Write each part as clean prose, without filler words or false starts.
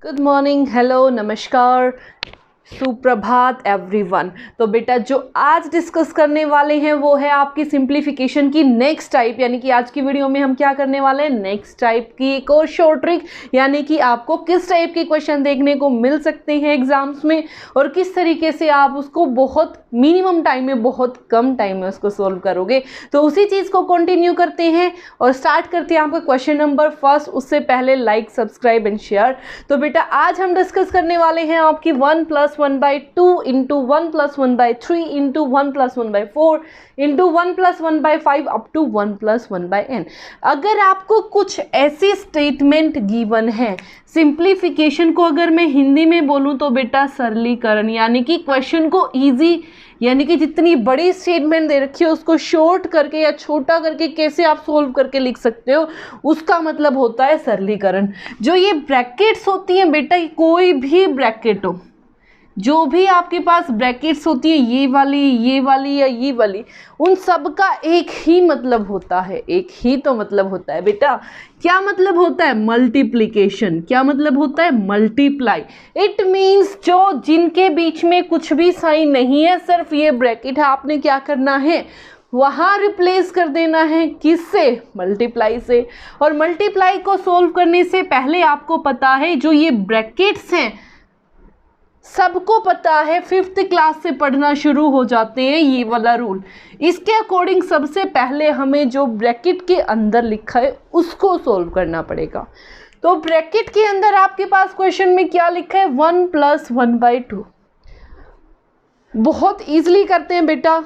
Good morning, hello, नमस्कार, सुप्रभात everyone. तो बेटा जो आज डिस्कस करने वाले हैं वो है आपकी सिंप्लीफिकेशन की नेक्स्ट टाइप, यानी कि आज की वीडियो में हम क्या करने वाले हैं, नेक्स्ट टाइप की एक और शॉर्ट ट्रिक, यानी कि आपको किस टाइप के क्वेश्चन देखने को मिल सकते हैं एग्जाम्स में और किस तरीके से आप उसको बहुत मिनिमम टाइम में, बहुत कम टाइम में उसको सोल्व करोगे। तो उसी चीज़ को कंटिन्यू करते हैं और स्टार्ट करते हैं आपका क्वेश्चन नंबर फर्स्ट। उससे पहले लाइक, सब्सक्राइब एंड शेयर। तो बेटा आज हम डिस्कस करने वाले हैं आपकी 1 + 1/2 into 1 + 1/3 into 1 + 1/4 into 1 + 1/5 up to 1 + 1/n। अगर आपको कुछ ऐसी स्टेटमेंट गिवन है, सिंप्लीफिकेशन को अगर मैं हिंदी में बोलूं तो बेटा सरलीकरण, यानी कि क्वेश्चन को इजी, यानी कि जितनी बड़ी स्टेटमेंट दे रखी है उसको शॉर्ट करके या छोटा करके कैसे आप सोल्व करके लिख सकते हो, उसका मतलब होता है सरलीकरण। जो ये ब्रैकेट्स होती हैं बेटा, कोई भी ब्रैकेट हो, जो भी आपके पास ब्रैकेट्स होती है, ये वाली या ये वाली, उन सब का एक ही मतलब होता है, एक ही तो मतलब होता है बेटा। क्या मतलब होता है? मल्टीप्लिकेशन। क्या मतलब होता है? मल्टीप्लाई। इट मीन्स जो जिनके बीच में कुछ भी साइन नहीं है, सिर्फ ये ब्रैकेट है, आपने क्या करना है, वहाँ रिप्लेस कर देना है। किससे? मल्टीप्लाई से। और मल्टीप्लाई को सोल्व करने से पहले आपको पता है जो ये ब्रैकेट्स हैं, सबको पता है, 5th क्लास से पढ़ना शुरू हो जाते हैं ये वाला रूल। इसके अकॉर्डिंग सबसे पहले हमें जो ब्रैकेट के अंदर लिखा है उसको सोल्व करना पड़ेगा। तो ब्रैकेट के अंदर आपके पास क्वेश्चन में क्या लिखा है? 1 + 1/2। बहुत इजीली करते हैं बेटा,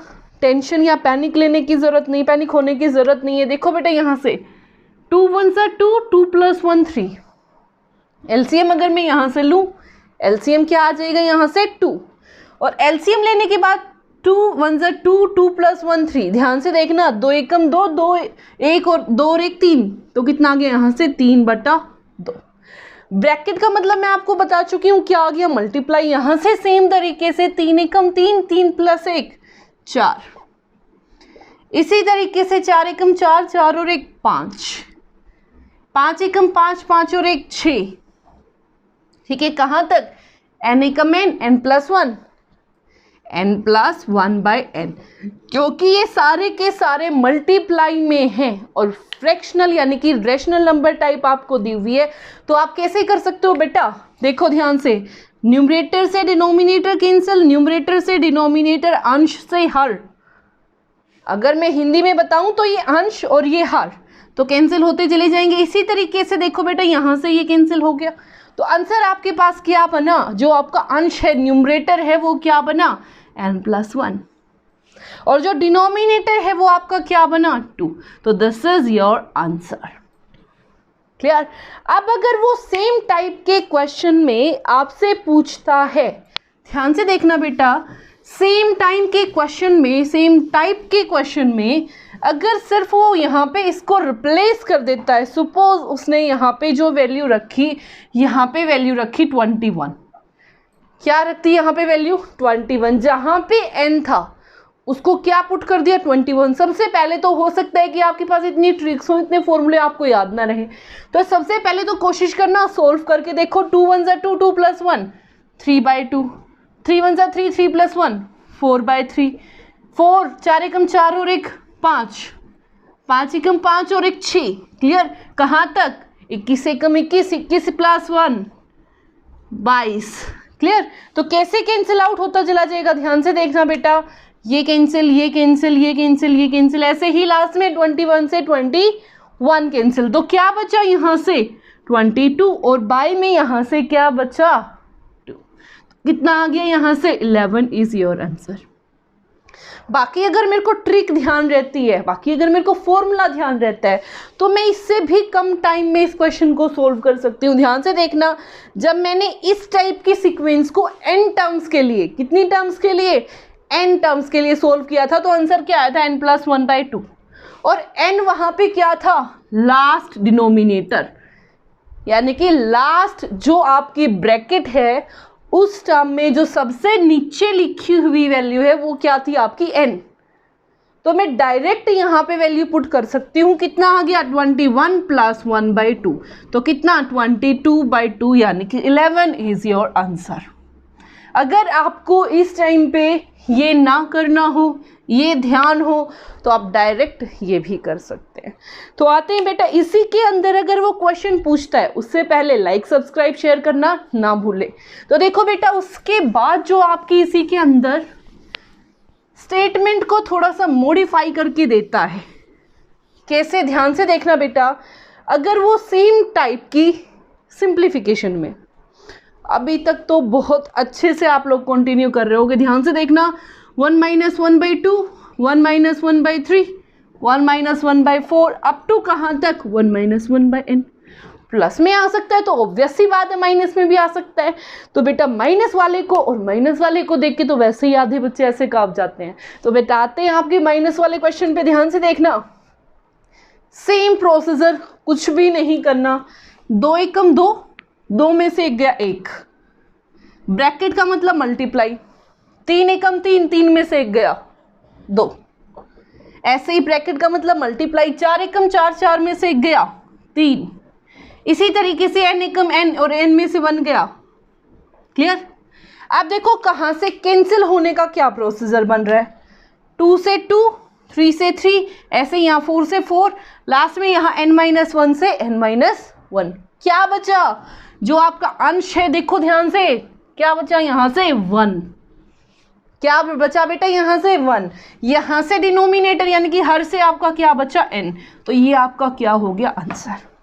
टेंशन या पैनिक लेने की ज़रूरत नहीं, पैनिक होने की ज़रूरत नहीं है। देखो बेटा यहाँ से 2 × 1 = 2, 2 + 1 = 3। एलसीएम अगर मैं यहाँ से लूँ, एलसीएम क्या आ जाएगा यहाँ से? 2। और एलसीएम लेने के बाद 2 × 1 = 2, 2 + 1 = 3। ध्यान से देखना, 2 × 1 = 2, 2 1 और 2 और 1 3, तो कितना आ गया यहाँ से? 3/2। ब्रैकेट का मतलब मैं आपको बता चुकी हूँ, क्या आ गया? मल्टीप्लाई। यहाँ से सेम तरीके से 3 × 1 = 3, 3 + 1 = 4। इसी तरीके से 4 × 1 = 4, 4 और 1 = 5, 5 × 1 = 5, 5 और 1 = 6। ठीक है, कहाँ तक? n × n, n + 1, n + 1/n, क्योंकि ये सारे के सारे मल्टीप्लाई में हैं और फ्रैक्शनल यानी कि रेशनल नंबर टाइप आपको दी हुई है। तो आप कैसे कर सकते हो बेटा? देखो ध्यान से, न्यूमरेटर से डिनोमिनेटर कैंसिल, न्यूमरेटर से डिनोमिनेटर, अंश से हर। अगर मैं हिंदी में बताऊं तो ये अंश और ये हर तो कैंसिल होते चले जाएंगे। इसी तरीके से देखो बेटा, यहाँ से ये कैंसिल हो गया, तो आंसर आपके पास क्या बना? जो आपका अंश है, न्यूमरेटर है, वो क्या बना? n + 1। और जो डिनोमिनेटर है वो आपका क्या बना? 2। तो this is your answer. Clear? अब अगर वो सेम टाइप के क्वेश्चन में आपसे पूछता है, ध्यान से देखना बेटा, सेम टाइप के क्वेश्चन में अगर सिर्फ वो यहाँ पे इसको रिप्लेस कर देता है, सपोज उसने यहाँ पे जो वैल्यू रखी, यहाँ पे वैल्यू रखी 21, क्या रखती है यहाँ पे वैल्यू? 21। जहाँ पे n था उसको क्या पुट कर दिया? 21। सबसे पहले तो हो सकता है कि आपके पास इतनी ट्रिक्स हो, इतने फॉर्मूले आपको याद ना रहे, तो सबसे पहले तो कोशिश करना सोल्व करके देखो। 2 × 1 = 2, 2 + 1 = 3/2, 3 × 1 = 3, 3 + 1 = 4/3, 4, 4 × 1 = 4 और 1 = 5, 5 × 1 = 5 और 1 = 6। क्लियर? कहाँ तक? 21 × 1 = 21, 21 + 1 = 22। क्लियर? तो कैसे कैंसिल आउट होता चला जाएगा? ध्यान से देखना बेटा, ये कैंसिल, ये कैंसिल, ये कैंसिल, ये कैंसिल, ऐसे ही लास्ट में 21 से 21 कैंसिल। तो क्या बचा यहाँ से? 22। और बाय में यहाँ से क्या बचा? 2। कितना आ गया यहाँ से? 11 इज योर आंसर। बाकी अगर मेरे को ट्रिक ध्यान रहती है, बाकी अगर मेरे को फॉर्मूला ध्यान रहता है, तो मैं इससे भी कम टाइम में इस क्वेश्चन को सोल्व कर सकती हूँ। ध्यान से देखना, जब मैंने इस टाइप की सीक्वेंस को n टर्म्स के लिए, कितनी टर्म्स के लिए? n टर्म्स के लिए सोल्व किया था, तो आंसर क्या आया था? n + 1/2। और n वहाँ पे क्या था? लास्ट डिनोमिनेटर, यानी कि लास्ट जो आपकी ब्रैकेट है उस टर्म में जो सबसे नीचे लिखी हुई वैल्यू है वो क्या थी? आपकी n। तो मैं डायरेक्ट यहाँ पे वैल्यू पुट कर सकती हूँ। कितना आ गया 21 प्लस 1/2, तो कितना 22/2 यानी कि 11 इज योर आंसर। अगर आपको इस टाइम पे ये ना करना हो, ये ध्यान हो, तो आप डायरेक्ट ये भी कर सकते हैं। तो आते हैं बेटा इसी के अंदर, अगर वो क्वेश्चन पूछता है उससे पहले लाइक सब्सक्राइब शेयर करना ना भूले। तो देखो बेटा उसके बाद जो आपकी इसी के अंदर स्टेटमेंट को थोड़ा सा मॉडिफाई करके देता है। कैसे, ध्यान से देखना बेटा। अगर वो सेम टाइप की सिंप्लीफिकेशन में, अभी तक तो बहुत अच्छे से आप लोग कंटिन्यू कर रहे होगे, ध्यान से देखना। 1 - 1/2, 1 - 1/3, 1 - 1/4 अप टू कहाँ तक 1 - 1/n। प्लस में आ सकता है तो ऑब्वियस सी बात है माइनस में भी आ सकता है। तो बेटा माइनस वाले को और माइनस वाले को देख के तो वैसे ही आधे बच्चे ऐसे कांप जाते हैं। तो बेटा आते हैं आपके माइनस वाले क्वेश्चन पे, ध्यान से देखना। सेम प्रोसीजर, कुछ भी नहीं करना। 2 एकम 2, 2 में से 1 गया 1, ब्रैकेट का मतलब मल्टीप्लाई। 3 एकम 3, 3 में से 1 गया 2, ऐसे ही ब्रैकेट का मतलब मल्टीप्लाई। 4 एकम 4, 4 में से 1 गया 3। इसी तरीके से n एकम n और n में से 1 गया। क्लियर। अब देखो कहाँ से कैंसिल होने का क्या प्रोसीजर बन रहा है। 2 से 2, 3 से 3, ऐसे यहाँ 4 से 4, लास्ट में यहाँ n-1 से n-1। क्या बचा, जो आपका अंश है, देखो ध्यान से, क्या बचा यहाँ से 1। क्या बचा बेटा यहाँ से 1। यहाँ से डिनोमिनेटर यानी कि हर से आपका क्या बचा n। तो ये आपका क्या हो गया आंसर।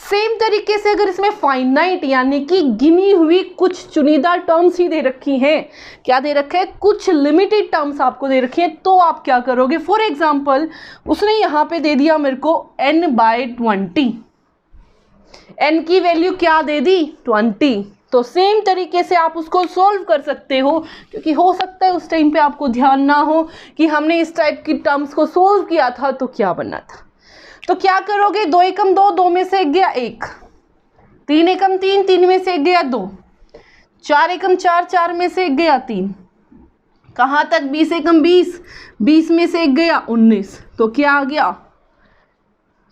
सेम तरीके से अगर इसमें फाइनाइट यानी कि गिनी हुई कुछ चुनिंदा टर्म्स ही दे रखी हैं, क्या दे रखा है, कुछ लिमिटेड टर्म्स आपको दे रखी हैं, तो आप क्या करोगे। फॉर एग्जांपल उसने यहाँ पे दे दिया मेरे को n/20, n की वैल्यू क्या दे दी 20। तो सेम तरीके से आप उसको सोल्व कर सकते हो, क्योंकि हो सकता है उस टाइम पे आपको ध्यान ना हो कि हमने इस टाइप की टर्म्स को सोल्व किया था तो क्या बनना था। तो क्या करोगे, 2 एकम 2, 2 में से 1 गया 1, 3 एकम 3, 3 में से 1 गया 2, 4 एकम 4, 4 में से 1 गया 3, कहाँ तक 20 एकम 20, 20 में से 1 गया 19। तो क्या आ गया,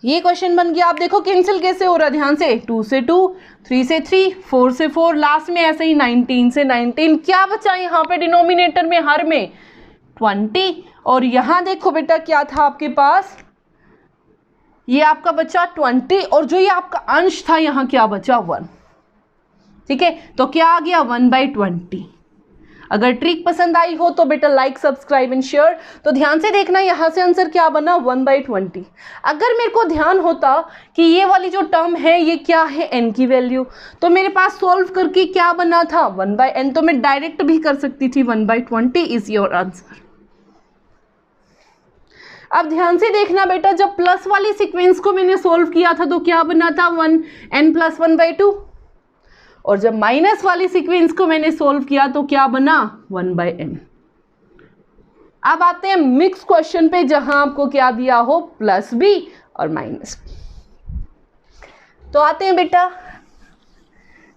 ये क्वेश्चन बन गया। आप देखो कैंसिल कैसे हो रहा है, ध्यान से। 2 से 2, 3 से 3, 4 से 4, लास्ट में ऐसे ही 19 से 19। क्या बचा यहाँ पे डिनोमिनेटर में, हर में 20। और यहाँ देखो बेटा क्या था आपके पास, ये आपका बचा 20 और जो ये आपका अंश था यहाँ क्या बचा 1। ठीक है, तो क्या आ गया 1/20। अगर ट्रिक पसंद आई हो तो बेटा लाइक सब्सक्राइब एंड शेयर। तो ध्यान से देखना यहाँ से आंसर क्या बना 1/20। अगर मेरे को ध्यान होता कि ये वाली जो टर्म है ये क्या है n की वैल्यू, तो मेरे पास सॉल्व करके क्या बना था 1/n, तो मैं डायरेक्ट भी कर सकती थी 1/20 इज योर आंसर। अब ध्यान से देखना बेटा, जब प्लस वाली सीक्वेंस को मैंने सोल्व किया था तो क्या बना था 1n + 1/2, और जब माइनस वाली सीक्वेंस को मैंने सोल्व किया तो क्या बना 1/n। अब आते हैं मिक्स क्वेश्चन पे, जहां आपको क्या दिया हो +b और -b। तो आते हैं बेटा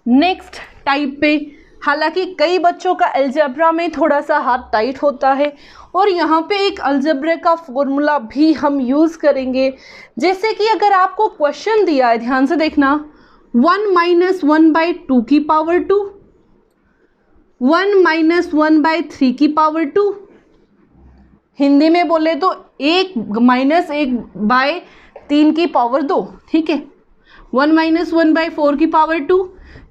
नेक्स्ट टाइप पे। हालांकि कई बच्चों का अलजेब्रा में थोड़ा सा हाथ टाइट होता है, और यहाँ पे एक अलजेब्रा का फॉर्मूला भी हम यूज़ करेंगे। जैसे कि अगर आपको क्वेश्चन दिया है, ध्यान से देखना, 1 - 1/2 की पावर 2, 1 - 1/3 की पावर 2, हिंदी में बोले तो 1 - 1/3 की पावर 2। ठीक है, 1 - 1/4 की पावर 2,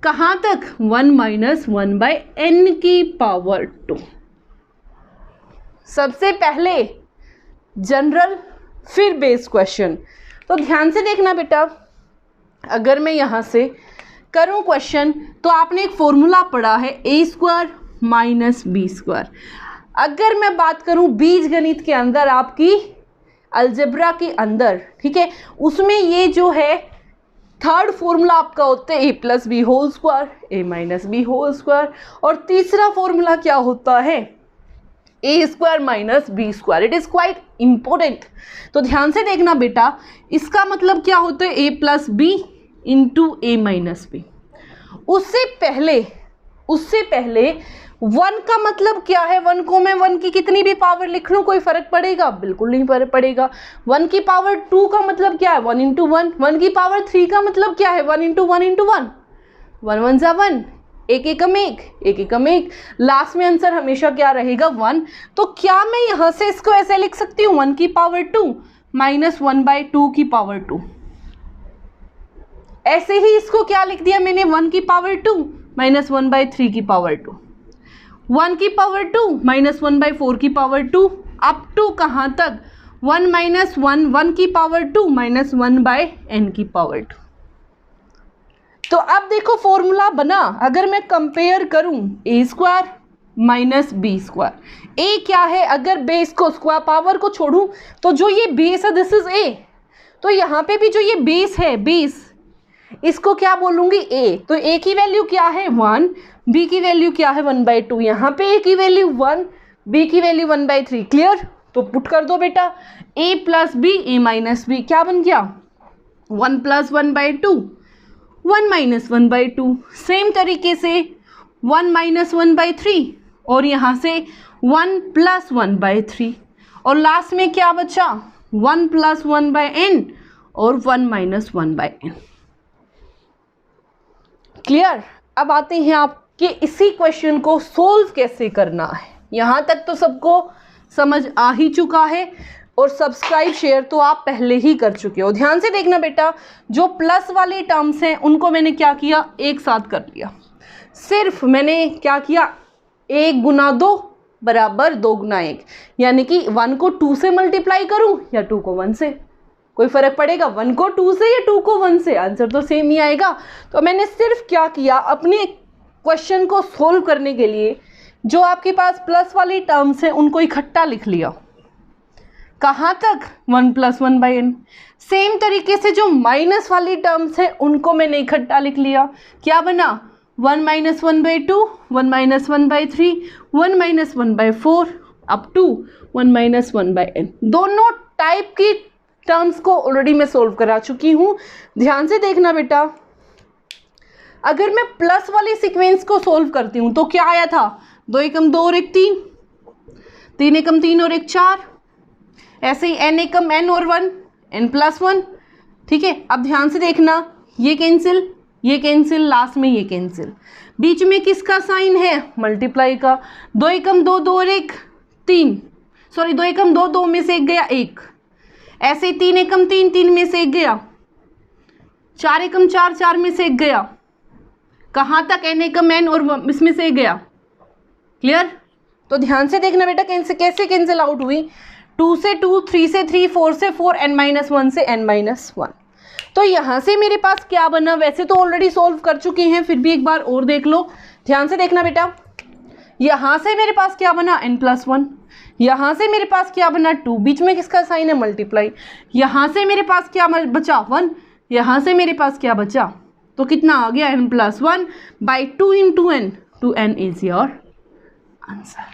कहाँ तक 1 - 1/n की पावर 2। सबसे पहले जनरल, फिर बेस क्वेश्चन। तो ध्यान से देखना बेटा, अगर मैं यहाँ से करूँ क्वेश्चन, तो आपने एक फॉर्मूला पढ़ा है a² - b²। अगर मैं बात करूँ बीज गणित के अंदर, आपकी अलजेब्रा के अंदर, ठीक है, उसमें ये जो है थर्ड फॉर्मूला आपका होता है a + b² a - b², और तीसरा फॉर्मूला क्या होता है a² - b²। It is quite important. तो ध्यान से देखना बेटा, इसका मतलब क्या होता है a + b × a - b। उससे पहले 1 का मतलब क्या है, 1 को मैं 1 की कितनी भी पावर लिख लूँ कोई फर्क पड़ेगा, बिल्कुल नहीं पड़ेगा। 1 की पावर 2 का मतलब क्या है, 1 इंटू 1। 1 की पावर 3 का मतलब क्या है, 1 इंटू 1 इंटू 1, 1 1 जा 1, एक एकम एक, एक एकम एक। लास्ट में आंसर हमेशा क्या रहेगा, 1। तो क्या मैं यहाँ से इसको ऐसे लिख सकती हूँ, 1 की पावर 2 माइनस 1/2 की पावर 2। ऐसे ही इसको क्या लिख दिया मैंने, 1 की पावर 2 माइनस 1/3 की पावर 2, 1 की पावर 2 माइनस 1/4 की पावर 2, अप टू कहाँ तक, 1 माइनस 1, 1 की पावर 2 माइनस 1/n की पावर 2। तो अब देखो फॉर्मूला बना, अगर मैं कंपेयर करूं a square minus b square, a क्या है, अगर बेस को स्क्वायर पावर को छोड़ूं तो जो ये बेस है दिस इज a, तो यहाँ पे भी जो ये बेस है, बेस इसको क्या बोलूंगी a, तो a की वैल्यू क्या है 1, b की वैल्यू क्या है 1/2, यहाँ पे a की वैल्यू 1, b की वैल्यू 1/3। क्लियर, तो पुट कर दो बेटा, a plus b a minus b क्या बन गया, 1 प्लस 1/2 1 माइनस 1/2। सेम तरीके से 1 माइनस 1/3 और यहाँ से 1 प्लस 1/3 और लास्ट में क्या बचा, 1 प्लस 1/n और 1 माइनस 1/n। क्लियर, अब आते हैं आपके इसी क्वेश्चन को सोल्व कैसे करना है। यहाँ तक तो सबको समझ आ ही चुका है और सब्सक्राइब शेयर तो आप पहले ही कर चुके हो। ध्यान से देखना बेटा, जो प्लस वाले टर्म्स हैं उनको मैंने क्या किया, एक साथ कर लिया। सिर्फ मैंने क्या किया, 1 गुना 2 बराबर 2 गुना 1, यानी कि 1 को 2 से मल्टीप्लाई करूं या 2 को 1 से, कोई फर्क पड़ेगा, 1 को 2 से या 2 को 1 से, आंसर तो सेम ही आएगा। तो मैंने सिर्फ क्या किया, अपने क्वेश्चन को सोल्व करने के लिए जो आपके पास प्लस वाली टर्म्स हैं उनको इकट्ठा लिख लिया। कहाँ तक, 1 प्लस 1/n। सेम तरीके से जो माइनस वाली टर्म्स है उनको मैंने इकट्ठा लिख लिया। क्या बना, 1 minus 1/2, 1 minus 1/3, 1 minus 1/4 up to 1 माइनस 1/n। दोनों टाइप की टर्म्स को ऑलरेडी मैं सोल्व करा चुकी हूँ। ध्यान से देखना बेटा, अगर मैं प्लस वाली सीक्वेंस को सोल्व करती हूँ तो क्या आया था, 2 एकम 2 और 1 3, 3 एकम 3 और 1 4, ऐसे ही n एकम n और 1, n प्लस 1। ठीक है, अब ध्यान से देखना, ये कैंसिल, लास्ट में ये कैंसिल, बीच में किसका साइन है, मल्टीप्लाई का। 2 एकम 2 2 और 1 3, सॉरी 2 एकम 2 2 में से 1 गया 1, ऐसे 3 एकम 3 3 में से 1 गया, 4 एकम 4 4 में से 1 गया, कहाँ तक, n एकम n और इसमें से 1 गया। क्लियर, तो ध्यान से देखना बेटा कैसे कैंसिल आउट हुई, 2 से 2, 3 से 3, 4 से 4, n माइनस 1 से n माइनस 1। तो यहाँ से मेरे पास क्या बना, वैसे तो ऑलरेडी सोल्व कर चुके हैं, फिर भी एक बार और देख लो। ध्यान से देखना बेटा, यहाँ से मेरे पास क्या बना, n प्लस 1, यहाँ से मेरे पास क्या बना 2, बीच में किसका साइन है, मल्टीप्लाई, यहाँ से मेरे पास क्या बचा 1, यहाँ से मेरे पास क्या बचा, तो कितना आ गया, n plus 1/2 into n, two n is your answer.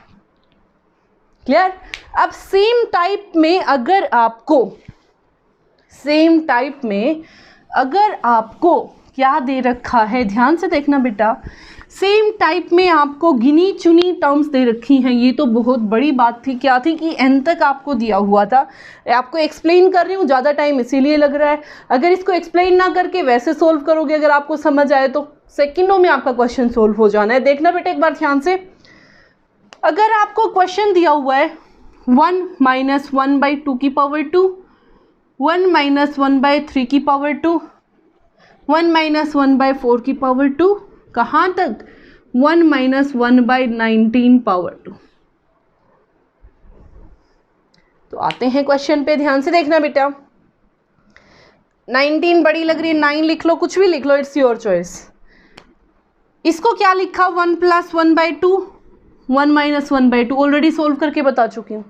Clear, अब सेम टाइप में अगर आपको क्या दे रखा है, ध्यान से देखना बेटा, सेम टाइप में आपको गिनी चुनी टर्म्स दे रखी हैं। ये तो बहुत बड़ी बात थी, क्या थी कि n तक आपको दिया हुआ था। आपको एक्सप्लेन कर रही हूँ, ज़्यादा टाइम इसीलिए लग रहा है। अगर इसको एक्सप्लेन ना करके वैसे सोल्व करोगे, अगर आपको समझ आए तो सेकंडों में आपका क्वेश्चन सोल्व हो जाना है। देखना बेटा एक बार ध्यान से, अगर आपको क्वेश्चन दिया हुआ है 1 माइनस 1/2 की पावर 2, 1 माइनस 1/3 की पावर 2, 1 माइनस 1/4 की पावर 2, कहाँ तक, 1 माइनस 1/19 पावर 2। तो आते हैं क्वेश्चन पे, ध्यान से देखना बेटा, 19 बड़ी लग रही है, 9 लिख लो, कुछ भी लिख लो, इट्स योर चॉइस। इसको क्या लिखा, 1 प्लस 1/2, 1 माइनस 1/2, ऑलरेडी सोल्व करके बता चुकी हूँ।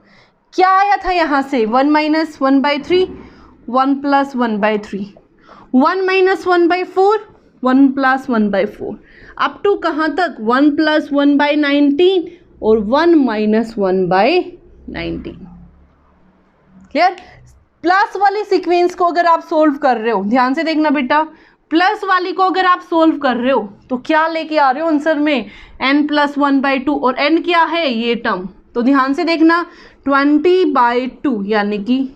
क्या आया था यहाँ से, 1 minus 1/3, 1 plus 1/3, 1 minus 1/4, 1 plus 1/4, up to कहाँ तक, 1 प्लस 1/19 और 1 माइनस 1/19। क्लियर, प्लस वाली सीक्वेंस को अगर आप सोल्व कर रहे हो, ध्यान से देखना बेटा, प्लस वाली को अगर आप सोल्व कर रहे हो तो क्या लेके आ रहे हो आंसर में, n+1/2, और n क्या है, ये टर्म। तो ध्यान से देखना, 20/2 यानी कि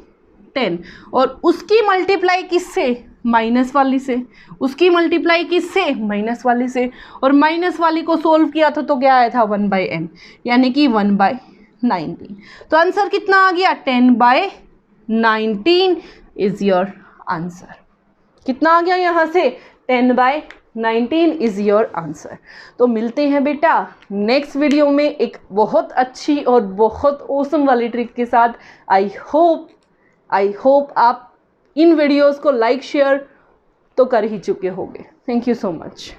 10, और उसकी मल्टीप्लाई किससे, माइनस वाली से, उसकी मल्टीप्लाई किससे, माइनस वाली से, और माइनस वाली को सोल्व किया था तो क्या आया था, 1/n, यानी कि 1/19। तो आंसर कितना आ गया, 10/19 इज योर आंसर। कितना आ गया यहाँ से, 10/19 इज योर आंसर। तो मिलते हैं बेटा नेक्स्ट वीडियो में एक बहुत अच्छी और बहुत ऑसम वाली ट्रिक के साथ। आई होप आप इन वीडियोस को लाइक शेयर तो कर ही चुके होंगे। Thank you so much.